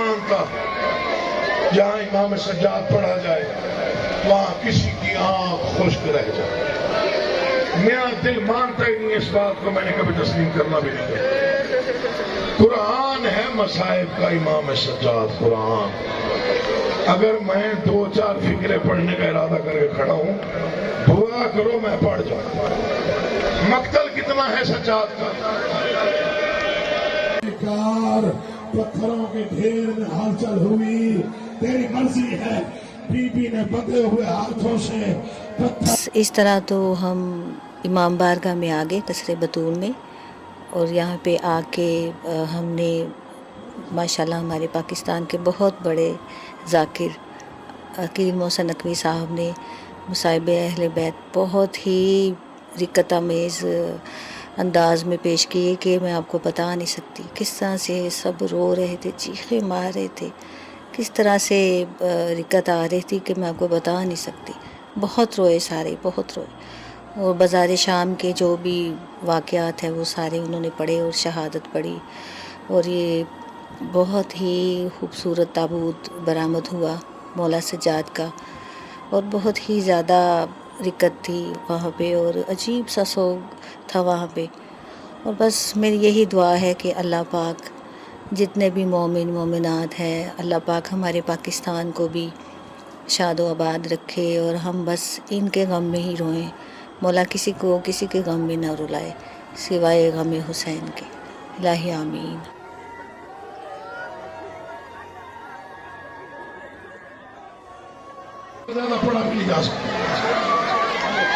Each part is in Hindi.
मानता जहाँ इमाम सज्जाद पढ़ा जाए वहाँ किसी की आंख खुश्क रह जाए। मेरा दिल मानता ही नहीं इस बात को, मैंने कभी तस्लीम करना भी नहीं किया। कुरान है मसाइब का इमाम सज्जाद कुरान। अगर मैं 2-4 फिक्रे पढ़ने का इरादा करके खड़ा हूं, दुआ करो मैं पढ़ जाऊं। मक्तल कितना है सज्जाद का। पत्थरों के ढेर में हलचल हुई, तेरी मर्जी है। बीबी ने बंधे हुए हाथों से पत्थर। इस तरह तो हम इमाम बारगाह में आ गए कसरे बतूल में, और यहाँ पे आके हमने माशाल्लाह हमारे पाकिस्तान के बहुत बड़े ज़ाकिर अकील मोहसिन नकवी साहब ने मुसाहिब अहले बैत बहुत ही रिक्कतआमेज़ अंदाज में पेश किए कि मैं आपको बता नहीं सकती। किस तरह से सब रो रहे थे, चीखें मार रहे थे, किस तरह से रिक्कत आ रही थी कि मैं आपको बता नहीं सकती। बहुत रोए सारे, बहुत रोए। और बाज़ार शाम के जो भी वाक़यात हैं वो सारे उन्होंने पढ़े और शहादत पढ़ी। और ये बहुत ही खूबसूरत ताबूत बरामद हुआ मौला सज्जाद का, और बहुत ही ज़्यादा रिक्कत थी वहाँ पे, और अजीब सा सोग था वहाँ पे। और बस मेरी यही दुआ है कि अल्लाह पाक जितने भी मोमिन मोमिनात हैं, अल्लाह पाक हमारे पाकिस्तान को भी शादो आबाद रखे, और हम बस इनके गम में ही रोएं। मौला किसी को किसी के गम में न रुलाए सिवाय गम हुसैन के। इलाही आमीन। ज़्यादा पढ़ा भी नहीं जा सकता।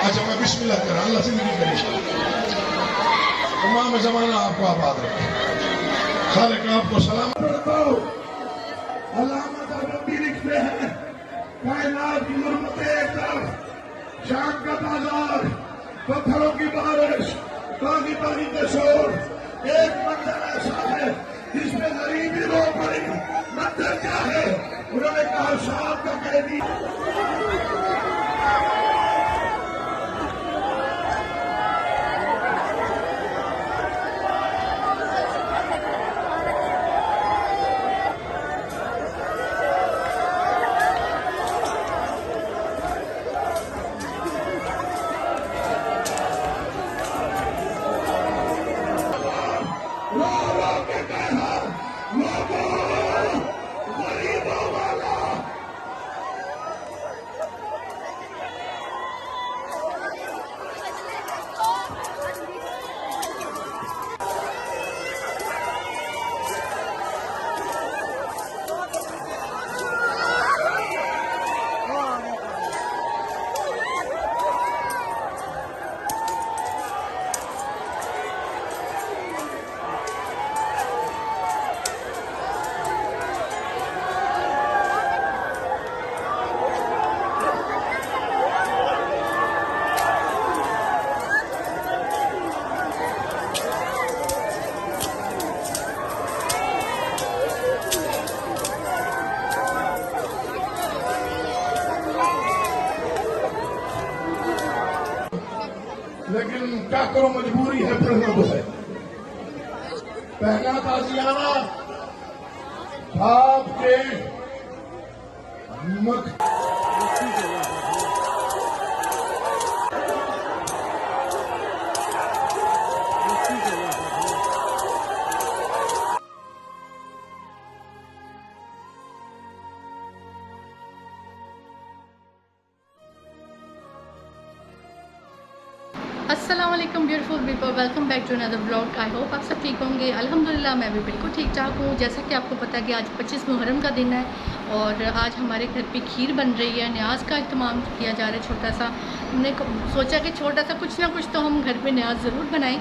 अच्छा मैं बिस्मिल्लाह कर अल्लाह जिंदगी करे, तमाम ज़माना आपको आबाद रखे, खालिक आपको सलामत रखो। अल्लामा नबी लिखते हैं, कायनात की गुरबत एक तरफ, शाम का बाजार, पत्थरों की बारिश, तागी तागी के शोर, एक मंजर ऐसा है जिसमें गरीबी रो पड़ी। मंजर क्या है? उन्होंने कहा शाम का कैदी। लेकिन क्या करो, मजबूरी है, पढ़ना तो है। पहला ताजियाना आपके अस्सलामुअलैकुम beautiful people, welcome back to another blog. I hope आप सब ठीक होंगे। अल्हम्दुलिल्लाह मैं भी बिल्कुल ठीक ठाक हूँ। जैसा कि आपको पता है कि आज 25 मुहर्रम का दिन है और आज हमारे घर पे खीर बन रही है। न्याज का इत्माम किया जा रहा है छोटा सा। हमने सोचा कि छोटा सा कुछ ना कुछ तो हम घर पे न्याज ज़रूर बनाएं।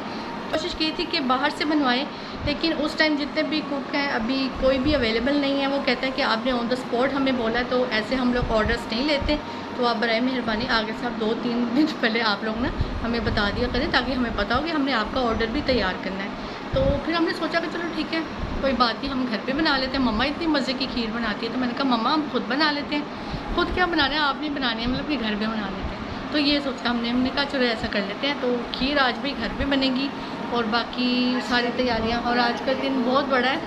कोशिश की थी कि बाहर से बनवाएं, लेकिन उस टाइम जितने भी कुक हैं अभी कोई भी अवेलेबल नहीं है। वो कहते हैं कि आपने ऑन द स्पॉट हमें बोला, तो ऐसे हम लोग ऑर्डर्स नहीं लेते। तो आप बराए मेहरबानी आगे से आप 2-3 दिन पहले आप लोग ना हमें बता दिया करें, ताकि हमें पता हो कि हमने आपका ऑर्डर भी तैयार करना है। तो फिर हमने सोचा कि चलो ठीक है, कोई बात नहीं, हम घर पे बना लेते हैं। मम्मा इतनी मज़े की खीर बनाती है, तो मैंने कहा मम्मा हम खुद बना लेते हैं। खुद क्या बनाना है, आप नहीं बनानी है, मतलब कि घर पे बना लेते हैं। तो ये सोचा हमने कहा चलो ऐसा कर लेते हैं। तो खीर आज भी घर पे बनेगी और बाकी सारी तैयारियां। और आज का दिन बहुत बड़ा है,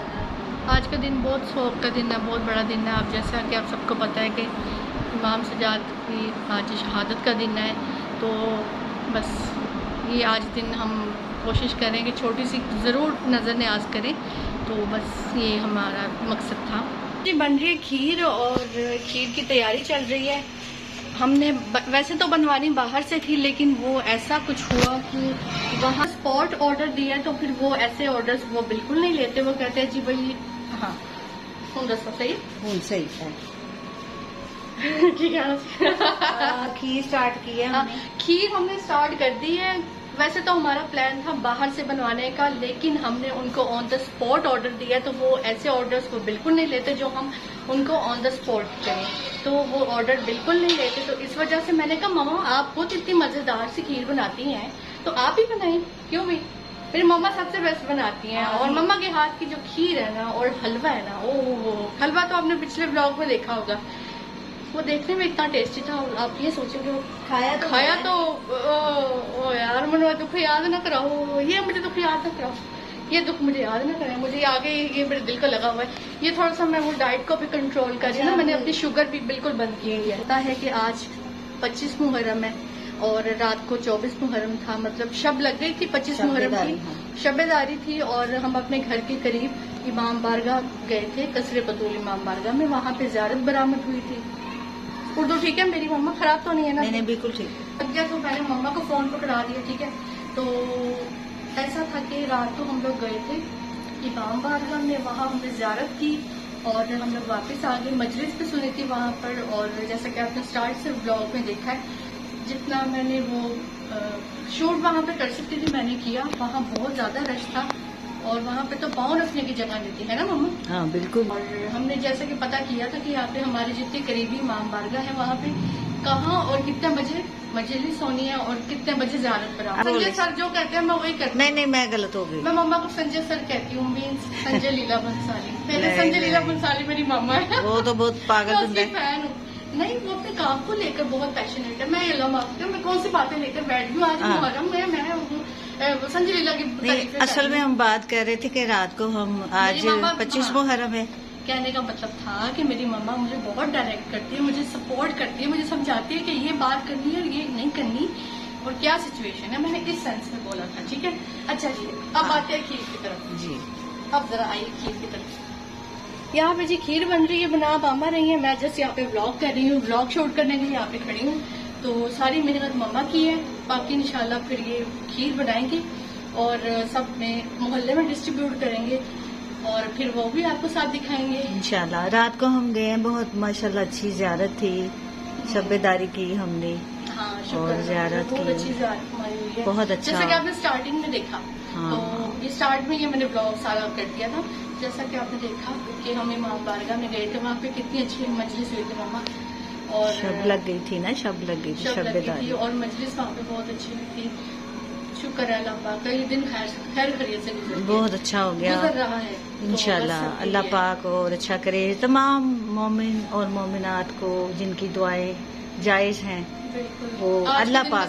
आज का दिन बहुत शौक़ का दिन है, बहुत बड़ा दिन है। आप जैसा कि आप सबको पता है कि इमाम सजाद की आज शहादत का दिन है, तो बस ये आज दिन हम कोशिश करें कि छोटी सी ज़रूर नज़र न्याज करें, तो बस ये हमारा मकसद था। जी बन रही है खीर और खीर की तैयारी चल रही है। हमने वैसे तो बनवानी बाहर से थी, लेकिन वो ऐसा कुछ हुआ कि वहाँ स्पॉट ऑर्डर दिया, तो फिर वो ऐसे ऑर्डर्स वो बिल्कुल नहीं लेते। वो कहते हैं जी भाई हाँ सही है ठीक है। खीर स्टार्ट की है हमने। खीर हमने स्टार्ट कर दी है। वैसे तो हमारा प्लान था बाहर से बनवाने का, लेकिन हमने उनको ऑन द स्पॉट ऑर्डर दिया, तो वो ऐसे ऑर्डर्स वो बिल्कुल नहीं लेते जो हम उनको ऑन द स्पॉट करें, तो वो ऑर्डर बिल्कुल नहीं लेते। तो इस वजह से मैंने कहा मम्मा आप खुद इतनी मज़ेदार सी खीर बनाती हैं, तो आप ही बनाएं, क्यों भी। मेरी मम्मा सबसे बेस्ट बनाती हैं, और मम्मा के हाथ की जो खीर है ना और हलवा है ना, ओ हलवा तो आपने पिछले ब्लॉग में देखा होगा, वो देखने में इतना टेस्टी था। और आप ये सोचोगे वो खाया तो ओ यार मुझे दुख याद ना कराओ, ये मुझे दुख याद ना कराओ, ये दुख मुझे याद ना कराए, मुझे आगे ये मेरे दिल को लगा हुआ है। ये थोड़ा सा मैं वो डाइट को भी कंट्रोल कर रही हूँ ना, मैंने अपनी शुगर भी बिल्कुल बंद की हुई है। पता है कि आज 25 मुहर्रम है और रात को 24 मुहर्रम था, मतलब शब लग गई थी, 25 मुहर्रम की शबेदारी थी। और हम अपने घर के करीब इमाम बारगाह गए थे, कसरे बतूल इमाम बारगाह में, वहाँ पे ज़ियारत बरामद हुई थी। उर्दू ठीक है मेरी मम्मा, खराब तो नहीं है ना? नहीं बिल्कुल ठीक। लग गया तो मैंने मम्मा को फोन पकड़ा दिया, ठीक है। तो ऐसा था कि रात को हम लोग गए थे इमाम बारगाह में, वहाँ हमने ज़ियारत की और हम लोग वापस आ गए। मजलिस भी सुनी थी वहाँ पर, और जैसा कि आपने स्टार्ट से ब्लॉग में देखा है, जितना मैंने वो शूट वहाँ पे कर सकती थी मैंने किया। वहाँ बहुत ज़्यादा रश था और वहाँ पे तो पाँव रखने की जगह नहीं थी, है ना मम्मा? हाँ बिल्कुल। और हमने जैसे कि पता किया था कि यहाँ पे हमारे जितने करीबी इमाम बारगाह है, वहाँ पे कहाँ और कितने बजे मजलिस होनी है और कितने बजे ज़ियारत पर। संजय सर जो कहते हैं मैं वही करती हूँ। नहीं मैं गलत हो गई। मैं मम्मा को संजय सर कहती हूँ, मीन्स संजय लीला बंसाली। पहले संजय लीला बंसाली मेरी मम्मा है, वो तो बहुत पागल फैन हूँ। नहीं वो अपने काम को लेकर बहुत पैशनेट है। मैं अल्लाह माफ करें, मैं कौन सी बातें लेकर बैठ गई आज मुहर्रम में। मैं संजय लीला की असल में हम बात कर रहे थे कि रात को हम आज 25 मुहर्रम है। कहने का मतलब था कि मेरी मम्मा मुझे बहुत डायरेक्ट करती है, मुझे सपोर्ट करती है, मुझे समझाती है कि ये बात करनी है और ये नहीं करनी, और क्या सिचुएशन है। मैंने इस सेंस में बोला था, ठीक है। अच्छा जी अब आते हैं खीर की तरफ जी। अब जरा आइए खीर की तरफ। यहाँ पे जी खीर बन रही है, बना बामा रही है, मैं जस्ट यहाँ पे व्लॉग कर रही हूँ, व्लॉग शूट करने के लिए यहाँ पे खड़ी हूँ। तो सारी मेहनत मम्मा की है, बाकी इंशाल्लाह फिर ये खीर बनाएंगे और सब में मोहल्ले में डिस्ट्रीब्यूट करेंगे और फिर वो भी आपको साथ दिखाएंगे इंशाल्लाह। रात को हम गए हैं, बहुत माशाल्लाह अच्छी ज़ियारत थी, शबेदारी की हमने। हाँ, और ज़ियारत की, बहुत अच्छी ज़ियारत हमारी हुई है, बहुत अच्छा। जैसा कि आपने स्टार्टिंग में देखा, हाँ। तो ये स्टार्ट में ये मैंने ब्लॉग सारा कर दिया था। जैसा कि आपने देखा कि हम इमाम बारगाह में गए थे, वहाँ पे कितनी अच्छी मजलिस हुई थी मम्मा, और शब लग गई थी ना, शब लग गई थी, शबेदारी, और मजलिस वहाँ पे बहुत अच्छी हुई थी। शुक्र है अल्लाह पाक का, ये दिन खैर खैरियत से बहुत अच्छा हो गया, गुजर रहा है इंशाल्लाह। अल्लाह पाक और अच्छा करे तमाम मोमिन और मोमिनात को, जिनकी दुआएं जायज हैं, वो अल्लाह पाक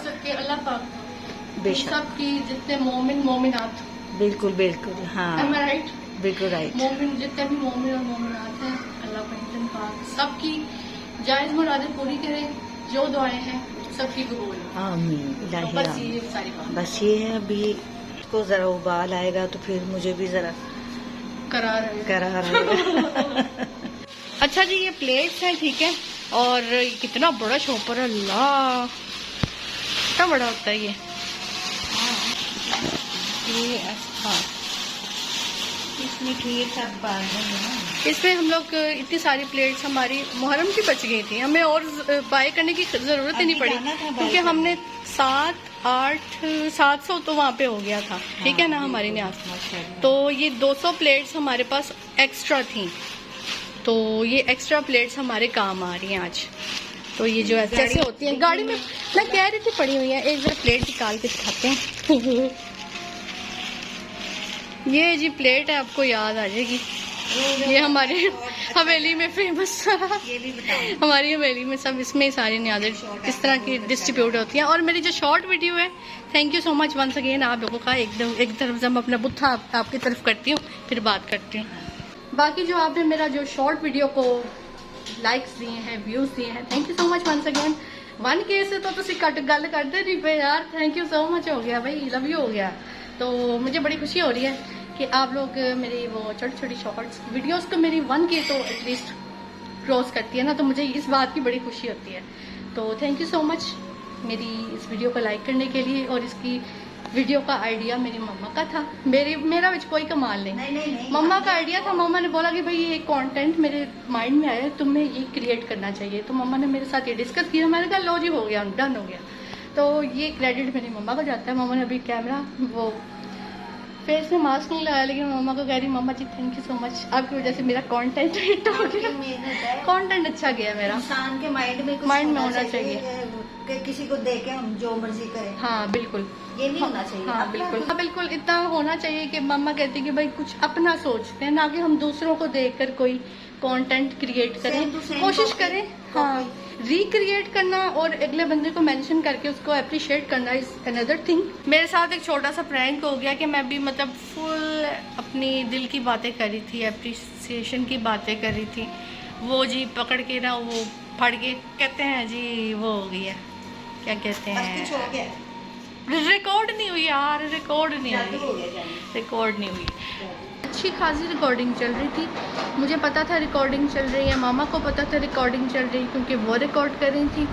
बेशक सबकी, जितने मोमिन मोमिनात, बिल्कुल बिल्कुल, हाँ राइट, बिल्कुल राइट। मोमिन जितने भी मोमिन और मोमिनात हैं, अल्लाह पाक सबकी जायज मुरादें पूरी करे, जो दुआएं हैं सबकी कबूल आमीन। बस ये है, अभी इसको जरा उबाल आएगा तो फिर मुझे भी जरा करार आएगा। अच्छा जी ये प्लेट्स हैं, ठीक है, और कितना बड़ा शॉपर, अल्लाह कितना बड़ा होता है ये हाँ। इसमें खीर सब बाल देंगे, इसमें हम लोग इतनी सारी प्लेट्स हमारी मुहर्रम की बच गई थी, हमें और बाय करने की जरूरत ही नहीं पड़ी, क्योंकि हमने 700 तो वहाँ पे हो गया था, ठीक है ना हमारी न्याज। तो ये 200 प्लेट्स हमारे पास एक्स्ट्रा थी, तो ये एक्स्ट्रा प्लेट्स हमारे काम आ रही हैं आज। तो ये जो ऐसे होती हैं गाड़ी में, मैं कह रही थी पड़ी हुई है, एक जरा प्लेट निकाल के दिखाते हैं। ये जी प्लेट है, आपको याद आ जाएगी, ये हमारे हवेली में फेमस, हमारी हवेली में सब इसमें सारी न्याज़ें इस तरह की डिस्ट्रीब्यूट होती हैं। और मेरी जो शॉर्ट वीडियो है, thank you so much once again आप लोगों का। एक तरफ से मैं अपना बुत्था आपकी तरफ करती हूँ, फिर बात करती हूँ। बाकी जो आपने मेरा जो शॉर्ट वीडियो को लाइक्स दिए हैं, व्यूज़ दिए हैं, thank you so much once again. 1K से तो तुसी कट गल करते नहीं पे यार, थैंक यू सो मच हो गया भाई, लव यू हो गया। तो मुझे बड़ी खुशी हो रही है कि आप लोग मेरी वो छोटी छोटी शॉर्ट्स वीडियोस तो मेरी 1K तो एटलीस्ट क्रॉस करती है ना, तो मुझे इस बात की बड़ी खुशी होती है। तो थैंक यू सो मच मेरी इस वीडियो को लाइक करने के लिए। और इसकी वीडियो का आइडिया मेरी मम्मा का था, मेरा विच कोई कमाल नहीं, मम्मा का आइडिया था। मम्मा ने बोला कि भाई ये कंटेंट मेरे माइंड में आया, तुम्हें ये क्रिएट करना चाहिए। तो मम्मा ने मेरे साथ ये डिस्कस किया, मैंने कहा लो जी हो गया, डन हो गया। तो ये क्रेडिट मेरी मम्मा को जाता है। मम्मा ने अभी कैमरा वो फेस में मास्क नहीं लगाया, लेकिन मम्मा को कह रही मम्मा जी थैंक यू सो मच, आपकी वजह से मेरा कंटेंट हिट हो गया, कंटेंट अच्छा गया मेरा। इंसान के माइंड में होना चाहिए कि किसी को देखे हम जो मर्जी करें। हाँ बिल्कुल, ये नहीं होना चाहिए। हाँ बिल्कुल, हाँ बिल्कुल, इतना होना चाहिए कि मम्मा कहती कि भाई कुछ अपना सोचते हैं, ना कि हम दूसरों को देखकर कोई कंटेंट क्रिएट करें, कोशिश करें हाँ रिक्रिएट करना और अगले बंदे को मेंशन करके उसको अप्रिशिएट करना इज अनदर थिंग। मेरे साथ एक छोटा सा प्रैंक हो गया कि मैं भी मतलब फुल अपनी दिल की बातें कर रही थी, अप्रिसिएशन की बातें कर रही थी, वो जी पकड़ के ना वो फड़ के कहते हैं जी वो हो गई है, क्या कहते हैं, रिकॉर्ड नहीं हुई यार, रिकॉर्ड नहीं हुई। अच्छी खासी रिकॉर्डिंग चल रही थी, मुझे पता था रिकॉर्डिंग चल रही है, मामा को पता था रिकॉर्डिंग चल रही क्योंकि वो रिकॉर्ड कर रही थी।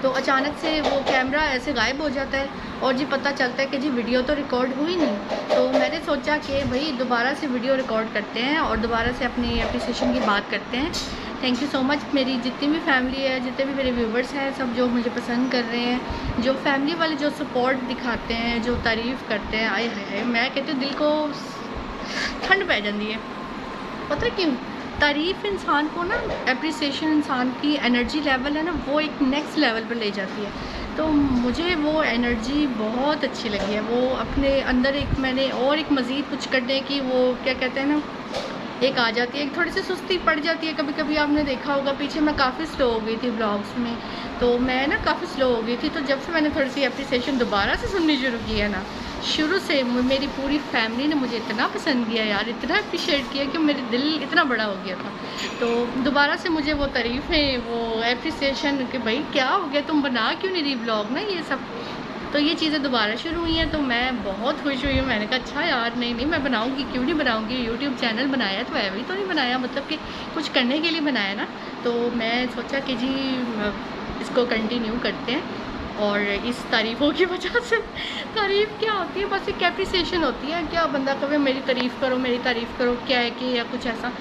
तो अचानक से वो कैमरा ऐसे गायब हो जाता है और जी पता चलता है कि जी वीडियो तो रिकॉर्ड हुई नहीं। तो मैंने सोचा कि भाई दोबारा से वीडियो रिकॉर्ड करते हैं और दोबारा से अपनी एप्रिसिएशन की बात करते हैं। थैंक यू सो मच मेरी जितनी भी फैमिली है, जितने भी मेरे व्यूवर्स हैं, सब जो मुझे पसंद कर रहे हैं, जो फैमिली वाले जो सपोर्ट दिखाते हैं, जो तारीफ़ करते हैं, आए हाय मैं कहती हूँ दिल को ठंड पै जाती है। पता है क्यों? तारीफ़ इंसान को ना, एप्रिसिएशन इंसान की एनर्जी लेवल है ना, वो एक नेक्स्ट लेवल पर ले जाती है। तो मुझे वो एनर्जी बहुत अच्छी लगी है, वो अपने अंदर एक मैंने और एक मज़ीद कुछ करने की वो क्या कहते हैं ना, एक आ जाती है, एक थोड़ी सी सुस्ती पड़ जाती है। कभी कभी आपने देखा होगा पीछे मैं काफ़ी स्लो हो गई थी ब्लॉग्स में, तो मैं ना काफ़ी स्लो हो गई थी। तो जब से मैंने थोड़ी सी एप्रिसिएशन दोबारा से सुननी शुरू की है ना, शुरू से मेरी पूरी फैमिली ने मुझे इतना पसंद किया यार, इतना अप्रिशिएट किया कि मेरे दिल इतना बड़ा हो गया था। तो दोबारा से मुझे वो तारीफ़ें, वो एप्रिसिएशन कि भाई क्या हो गया, तुम बना क्यों नहीं रही ब्लॉग ना, ये सब, तो ये चीज़ें दोबारा शुरू हुई हैं। तो मैं बहुत खुश हुई हूँ। मैंने कहा अच्छा यार नहीं मैं बनाऊँगी, क्यों नहीं बनाऊँगी, यूट्यूब चैनल बनाया तो ऐसे ही तो नहीं बनाया, मतलब कि कुछ करने के लिए बनाया ना। तो मैं सोचा कि जी इसको कंटिन्यू करते हैं। और इस तारीफ़ों की वजह से, तारीफ़ क्या होती है, बस एक एप्रिसिएशन होती है, क्या बंदा कहे मेरी तारीफ़ करो, मेरी तारीफ़ करो, क्या है कि या कुछ ऐसा,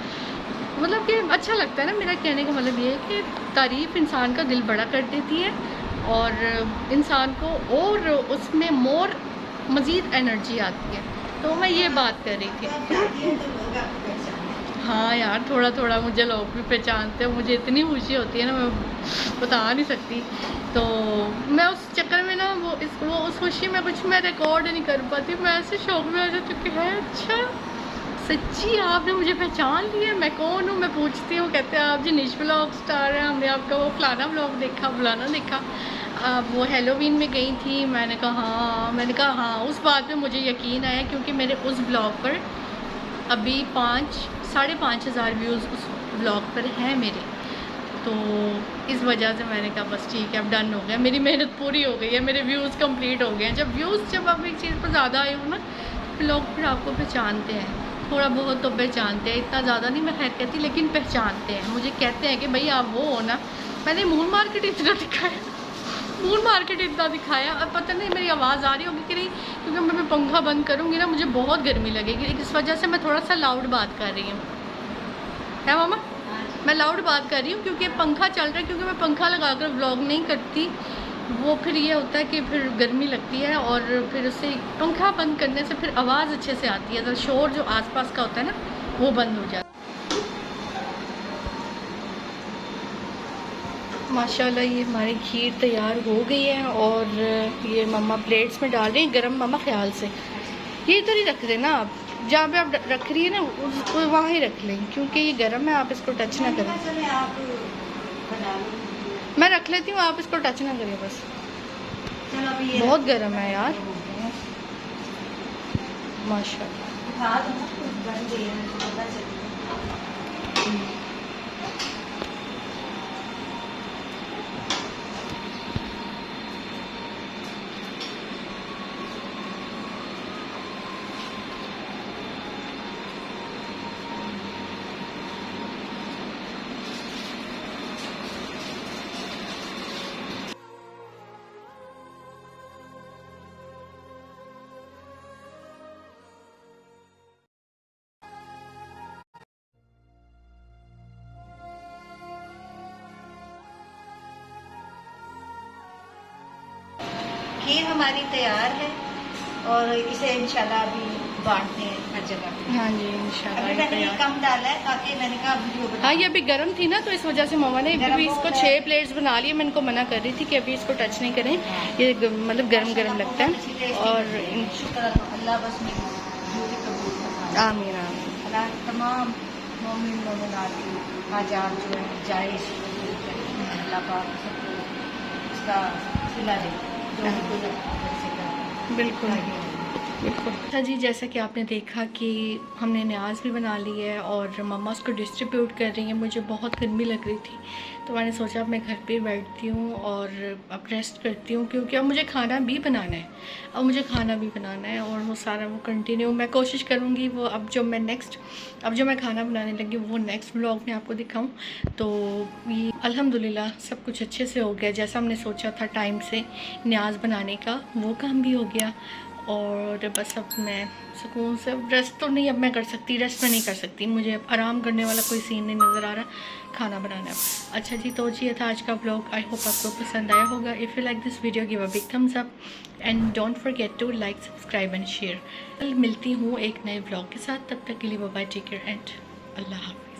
मतलब कि अच्छा लगता है ना। मेरा कहने का मतलब ये है कि तारीफ़ इंसान का दिल बड़ा कर देती है और इंसान को और उसमें मोर मज़ीद एनर्जी आती है। तो मैं ये बात कर रही थी। हाँ यार थोड़ा थोड़ा मुझे लोग भी पहचानते हैं, मुझे इतनी खुशी होती है ना, मैं बता नहीं सकती। तो मैं उस चक्कर में ना वो उस खुशी में कुछ मैं रिकॉर्ड नहीं कर पाती, मैं ऐसे शौक में आ जाती हूँ कि है अच्छा सच्ची आपने मुझे पहचान लिया, मैं कौन हूँ। मैं पूछती हूँ, कहते हैं आप जी निश व्लॉग स्टार हैं, हमने आपका वो फलाना व्लॉग देखा, फलाना देखा, आप वो हेलोवीन में गई थी। मैंने कहा हाँ उस बात पे मुझे यकीन आया क्योंकि मेरे उस ब्लॉग पर अभी 5,500 व्यूज़ उस ब्लॉग पर हैं मेरे। तो इस वजह से मैंने कहा बस ठीक है अब डन हो गया, मेरी मेहनत पूरी हो गई है, मेरे व्यूज़ कंप्लीट हो गए हैं। जब आप एक चीज़ पर ज़्यादा आए हो ना, लोग फिर आपको पहचानते हैं, थोड़ा बहुत तो पहचानते हैं, इतना ज़्यादा नहीं मैं खैर कहती, लेकिन पहचानते हैं। मुझे कहते हैं कि भाई आप वो हो ना, मैंने मून मार्केट इतना दिखाया, अब पता नहीं मेरी आवाज़ आ रही होगी कि नहीं, क्योंकि मैं पंखा बंद करूँगी ना मुझे बहुत गर्मी लगेगी, इस वजह से मैं थोड़ा सा लाउड बात कर रही हूँ। है मामा, मैं लाउड बात कर रही हूँ क्योंकि पंखा चल रहा है, क्योंकि मैं पंखा लगाकर व्लॉग नहीं करती, वो फिर ये होता है कि फिर गर्मी लगती है और फिर उससे पंखा बंद करने से फिर आवाज़ अच्छे से आती है, तो शोर जो आसपास का होता है ना वो बंद हो जाता है। माशाल्लाह ये हमारी खीर तैयार हो गई है और ये मम्मा प्लेट्स में डाल रही हैं गरम। मम्मा ख्याल से ये इधर ही रख देना, आप जहाँ पे आप रख रही है ना उसको वहाँ ही रख लें, क्योंकि ये गरम है, आप इसको टच ना करें। मैं रख लेती हूँ, आप इसको टच ना करिए बस, बहुत गरम है यार माशाल्लाह। खीर हमारी तैयार है और इसे इंशाल्लाह अभी बांटते हैं हर जगह पे। हाँ जी अभी इंशाल्लाह मैंने ये तैयार। कम डाला है ताकि मैंने कहा वीडियो बना। हाँ ये अभी गर्म थी ना, तो इस वजह से मम्मा ने गरम अभी हो इसको गया। 6 प्लेट्स बना लिए। मैं इनको मना कर रही थी कि अभी इसको टच नहीं करें, ये मतलब गरम गरम लगता है। और शुक्र अल्लाह बस मेरी ड्यूटी कबूल फरमाए। आमीन आमीन। अल्लाह तमाम मोमिन मोमिनात की हाजात जो है जायज़ पूरी करे। अल्लाह पाक सबको उसका सिला दे जो भी कोई से करता है। बिल्कुल बिल्कुल। अच्छा जी, जैसा कि आपने देखा कि हमने न्याज भी बना ली है और मम्मा उसको डिस्ट्रीब्यूट कर रही हैं। मुझे बहुत गर्मी लग रही थी तो मैंने सोचा अब मैं घर पे बैठती हूँ और अब रेस्ट करती हूँ, क्योंकि अब मुझे खाना भी बनाना है। अब मुझे खाना भी बनाना है और वो सारा वो कंटिन्यू मैं कोशिश करूँगी वो अब जो मैं खाना बनाने लगी वो नेक्स्ट व्लॉग में आपको दिखाऊँ। तो ये अल्हम्दुलिल्लाह सब कुछ अच्छे से हो गया जैसा हमने सोचा था टाइम से। न्याज बनाने का वो काम भी हो गया और बस अब मैं सुकून से रेस्ट तो नहीं अब मैं कर सकती, रेस्ट में नहीं कर सकती, मुझे अब आराम करने वाला कोई सीन नहीं नज़र आ रहा, खाना बनाना है। अच्छा जी, तो ये था आज का व्लॉग। आई होप आपको पसंद आया होगा। If you like this video give a big thumbs up and don't forget to like, subscribe and share. कल मिलती हूँ एक नए व्लॉग के साथ, तब तक के लिए bye bye, take care and अल्लाह हाफ़िज़।